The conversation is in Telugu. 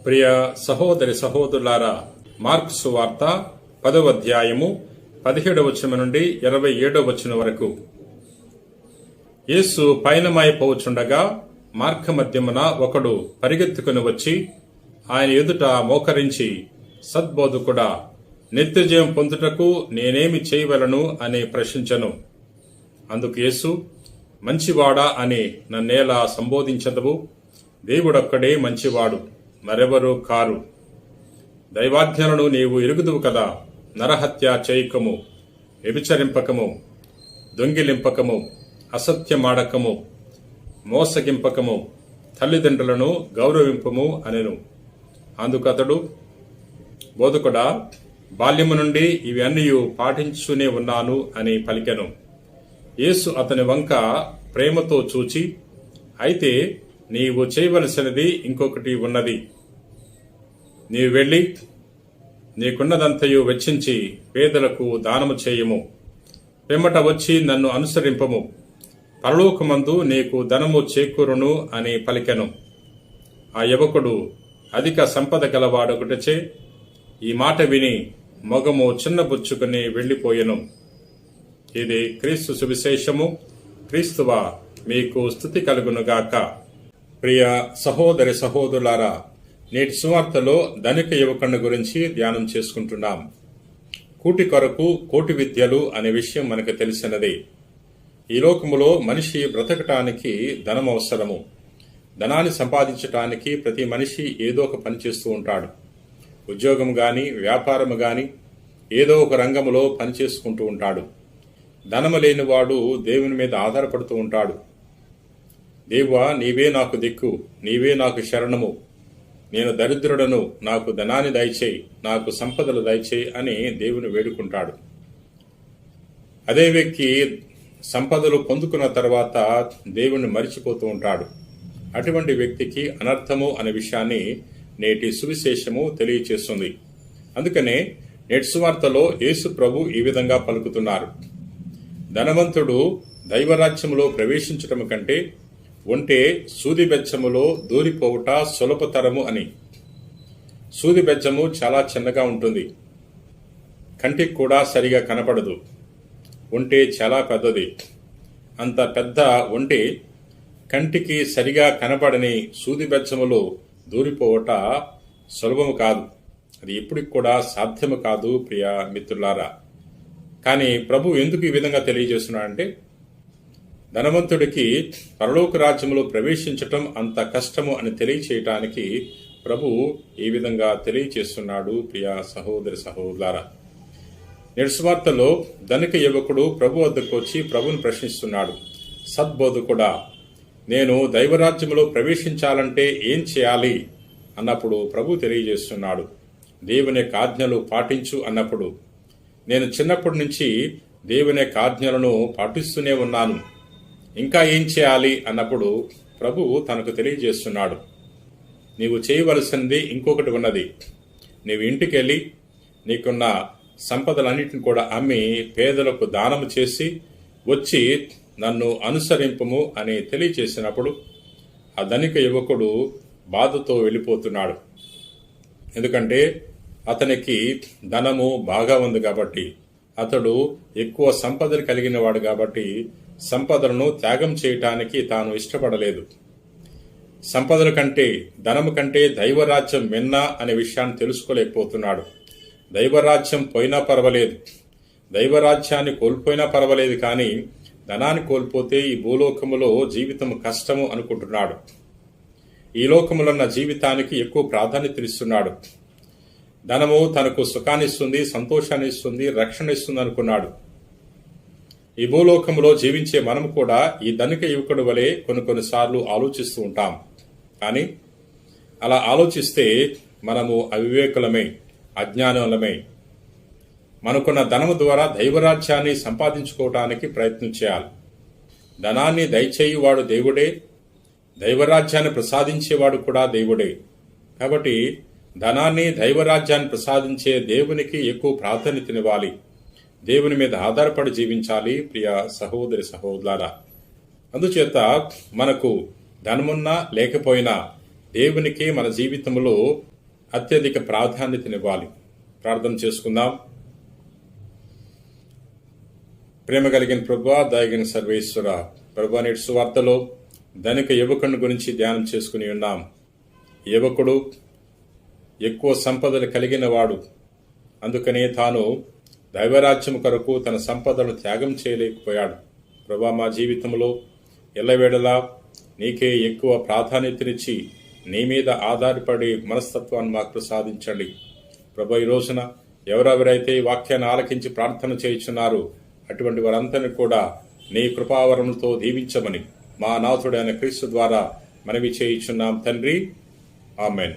ప్రియ సహోదరి సహోదరులారా, మార్కు సువార్త 10వ అధ్యాయము 17వ వచనం నుండి 27వ వచనం వరకు. యేసు పయనమైపోవచుండగా మార్గమధ్యమున ఒకడు పరిగెత్తుకుని వచ్చి ఆయన ఎదుట మోకరించి, సద్బోధకుడా, నిత్యజీవం పొందుటకు నేనేమి చేయవలను అని ప్రశ్నించెను. అందుకు యేసు, మంచివాడా అని నన్నేలా సంబోధించదవు? దేవుడొక్కడే మంచివాడు, మరెవరూ కారు. దైవాజ్ఞలను నీవు ఎరుగుదువు కదా. నరహత్య చేయకము, వ్యభిచరింపకము, దొంగిలింపకము, అసత్యమాడకము, మోసగింపకము, తల్లిదండ్రులను గౌరవింపము అనెను. అందుకతడు, బోధకుడా, బాల్యము నుండి ఇవి అన్నీ పాటించునే ఉన్నాను అని పలికెను. యేసు అతని వంక ప్రేమతో చూచి, అయితే నీవు చేయవలసినది ఇంకొకటి ఉన్నది. నీవు వెళ్ళి నీకున్నదంతయు వెచ్చించి పేదలకు దానము చేయము. పిమ్మట వచ్చి నన్ను అనుసరింపము. పరలోకమందు నీకు ధనము చేకూరును అని పలికెను. ఆ యువకుడు అధిక సంపద గలవాడొకటచే ఈ మాట విని మొగము చిన్నబుచ్చుకుని వెళ్లిపోయెను. ఇది క్రీస్తు సువిశేషము. క్రీస్తువా, మీకు స్తుతి కలుగునుగాక. ప్రియ సహోదరి సహోదరులారా, నేటి సువార్తలో ధనిక యువకుని గురించి ధ్యానం చేసుకుంటున్నాం. కూటి కొరకు కోటి విద్యలు అనే విషయం మనకు తెలిసినదే. ఈ లోకములో మనిషి బ్రతకటానికి ధనం అవసరము. ధనాన్ని సంపాదించటానికి ప్రతి మనిషి ఏదో ఒక పని చేస్తూ ఉంటాడు. ఉద్యోగం గాని, వ్యాపారము గాని, ఏదో ఒక రంగములో పని చేసుకుంటూ ఉంటాడు. ధనము లేనివాడు దేవుని మీద ఆధారపడుతూ ఉంటాడు. దేవా, నీవే నాకు దిక్కు, నీవే నాకు శరణము, నేను దరిద్రుడను, నాకు ధనాన్ని దయచేయి, నాకు సంపదలు దయచేయి అని దేవుని వేడుకుంటాడు. అదే వ్యక్తి సంపదలు పొందుకున్న తర్వాత దేవుణ్ణి మరిచిపోతూ ఉంటాడు. అటువంటి వ్యక్తికి అనర్థము అనే విషయాన్ని నేటి సువిశేషము తెలియచేస్తుంది. అందుకనే నేటి సువార్తలో యేసు ప్రభు ఈ విధంగా పలుకుతున్నారు. ధనవంతుడు దైవరాజ్యములో ప్రవేశించటం కంటే ఒంటే సూది బెచ్చములో దూరిపోవుట సులభతరము అని. సూది బెచ్చము చాలా చిన్నగా ఉంటుంది, కంటికి కూడా సరిగా కనపడదు. ఒంటే చాలా పెద్దది. అంత పెద్ద ఒంటే కంటికి సరిగా కనపడని సూది బెచ్చములో దూరిపోవట సులభము కాదు. అది ఎప్పటికి కూడా సాధ్యము కాదు. ప్రియ మిత్రులారా, కానీ ప్రభు ఎందుకు ఈ విధంగా తెలియజేస్తున్నాడంటే, ధనవంతుడికి పరలోక రాజ్యంలో ప్రవేశించటం అంత కష్టము అని తెలియచేయటానికి ప్రభు ఈ విధంగా తెలియచేస్తున్నాడు. ప్రియ సహోదరి సహోదరులారా, నేటి సువార్తలో ధనిక యువకుడు ప్రభు వద్దకు వచ్చి ప్రభుని ప్రశ్నిస్తున్నాడు. సద్బోధకుడా, నేను దైవరాజ్యంలో ప్రవేశించాలంటే ఏం చేయాలి అన్నప్పుడు ప్రభు తెలియజేస్తున్నాడు. దేవుని యొక్క ఆజ్ఞలు పాటించు అన్నప్పుడు, నేను చిన్నప్పటి నుంచి దేవుని యొక్క ఆజ్ఞలను పాటిస్తూనే ఉన్నాను, ఇంకా ఏం చేయాలి అన్నప్పుడు ప్రభు తనకు తెలియజేస్తున్నాడు. నీవు చేయవలసింది ఇంకొకటి ఉన్నది. నీవు ఇంటికి వెళ్ళి నీకున్న సంపదలన్నింటిని కూడా అమ్మి పేదలకు దానము చేసి వచ్చి నన్ను అనుసరింపము అని తెలియచేసినప్పుడు ఆ ధనిక యువకుడు బాధతో వెళ్ళిపోతున్నాడు. ఎందుకంటే అతనికి ధనము బాగా ఉంది కాబట్టి, అతడు ఎక్కువ సంపదలు కలిగిన వాడు కాబట్టి సంపదలను త్యాగం చేయటానికి తాను ఇష్టపడలేదు. సంపదల కంటే, ధనము కంటే దైవరాజ్యం మిన్నా అనే విషయాన్ని తెలుసుకోలేకపోతున్నాడు. దైవరాజ్యం పోయినా పర్వాలేదు, దైవరాజ్యాన్ని కోల్పోయినా పర్వాలేదు, కానీ ధనాన్ని కోల్పోతే ఈ భూలోకములో జీవితం కష్టము అనుకుంటున్నాడు. ఈ లోకములో ఉన్న జీవితానికి ఎక్కువ ప్రాధాన్యతనిస్తున్నాడు. ధనము తనకు సుఖాన్నిస్తుంది, సంతోషాన్ని ఇస్తుంది, రక్షణ ఇస్తుంది అనుకున్నాడు. ఈ భూలోకంలో జీవించే మనం కూడా ఈ ధనిక యువకుడు వలె కొన్నిసార్లు ఆలోచిస్తూ ఉంటాం. కానీ అలా ఆలోచిస్తే మనము అవివేకులమే, అజ్ఞానులమే. మనకున్న ధనము ద్వారా దైవరాజ్యాన్ని సంపాదించుకోవటానికి ప్రయత్నం చేయాలి. ధనాన్ని దయచేయువాడు దేవుడే, దైవరాజ్యాన్ని ప్రసాదించేవాడు కూడా దేవుడే. కాబట్టి ధనాన్ని, దైవరాజ్యాన్ని ప్రసాదించే దేవునికి ఎక్కువ ప్రాధాన్యతనివ్వాలి. దేవుని మీద ఆధారపడి జీవించాలి. ప్రియ సహోదరి సహోదరులారా, అందుచేత మనకు ధనమున్నా లేకపోయినా దేవునికి మన జీవితంలో అత్యధిక ప్రాధాన్యతనివ్వాలి. ప్రార్థన చేసుకుందాం. ప్రేమ కలిగిన ప్రభువా, దయగిన సర్వేశ్వర, ప్రభువా, నేటి సువార్తలో ధనిక యువకుని గురించి ధ్యానం చేసుకుని ఉన్నాం. యువకుడు ఎక్కువ సంపదలు కలిగిన వాడు. అందుకనే తాను దైవరాజ్యం కొరకు తన సంపదను త్యాగం చేయలేకపోయాడు. ప్రభువా, మా జీవితంలో ఎల్లవేళలా నీకే ఎక్కువ ప్రాధాన్యతనిచ్చి నీ మీద ఆధారపడి మనస్తత్వాన్ని మాకు ప్రసాదించండి. ప్రభు, ఈ రోజున ఎవరెవరైతే ఈ వాక్యాన్ని ఆలకించి ప్రార్థన చేయుచున్నారో అటువంటి వారందరినీ కూడా నీ కృపావరములతో దీవించమని మా నాథుడైన క్రీస్తు ద్వారా మనవి చేయుచున్నాం తండ్రి. ఆమెన్.